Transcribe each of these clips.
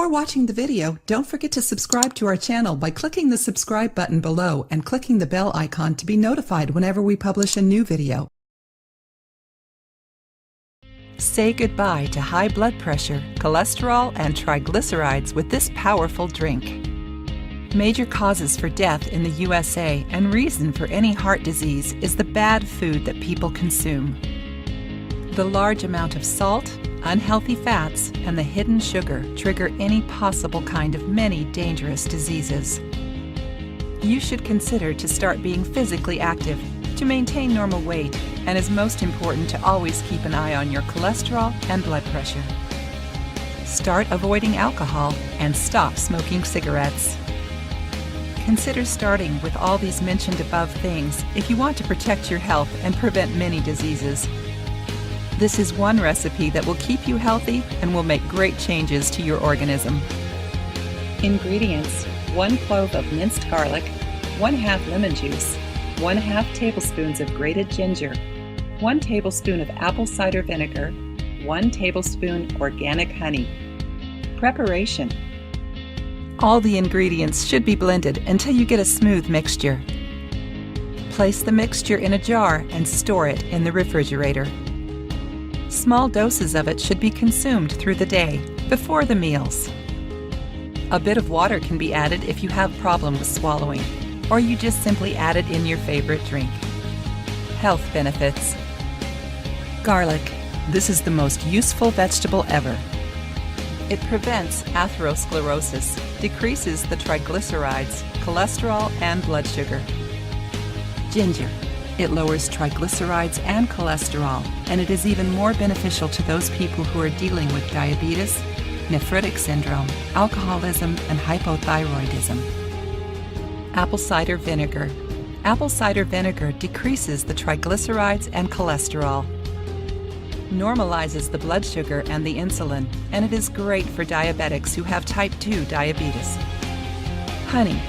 Before watching the video, don't forget to subscribe to our channel by clicking the subscribe button below and clicking the bell icon to be notified whenever we publish a new video. Say goodbye to high blood pressure, cholesterol, and triglycerides with this powerful drink. Major causes for death in the USA and reason for any heart disease is the bad food that people consume. The large amount of salt, unhealthy fats, and the hidden sugar trigger any possible kind of many dangerous diseases. You should consider to start being physically active to maintain normal weight, and is most important to always keep an eye on your cholesterol and blood pressure. Start avoiding alcohol and stop smoking cigarettes. Consider starting with all these mentioned above things if you want to protect your health and prevent many diseases. This is one recipe that will keep you healthy and will make great changes to your organism. Ingredients: 1 clove of minced garlic, 1/2 lemon juice, 1/2 tablespoons of grated ginger, 1 tablespoon of apple cider vinegar, 1 tablespoon organic honey. Preparation: all the ingredients should be blended until you get a smooth mixture. Place the mixture in a jar and store it in the refrigerator. Small doses of it should be consumed through the day, before the meals. A bit of water can be added if you have problems with swallowing, or you just simply add it in your favorite drink. Health benefits. Garlic. This is the most useful vegetable ever. It prevents atherosclerosis, decreases the triglycerides, cholesterol, and blood sugar. Ginger. It lowers triglycerides and cholesterol, and it is even more beneficial to those people who are dealing with diabetes, nephritic syndrome, alcoholism, and hypothyroidism. Apple cider vinegar. Apple cider vinegar decreases the triglycerides and cholesterol, normalizes the blood sugar and the insulin, and it is great for diabetics who have type 2 diabetes. Honey.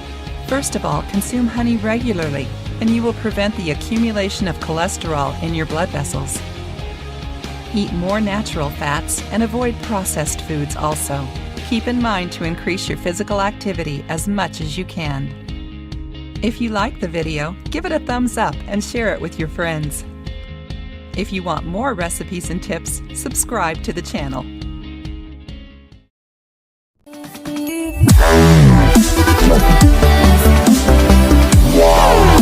First of all, consume honey regularly, and you will prevent the accumulation of cholesterol in your blood vessels. Eat more natural fats and avoid processed foods also. Keep in mind to increase your physical activity as much as you can. If you like the video, give it a thumbs up and share it with your friends. If you want more recipes and tips, subscribe to the channel. Wow.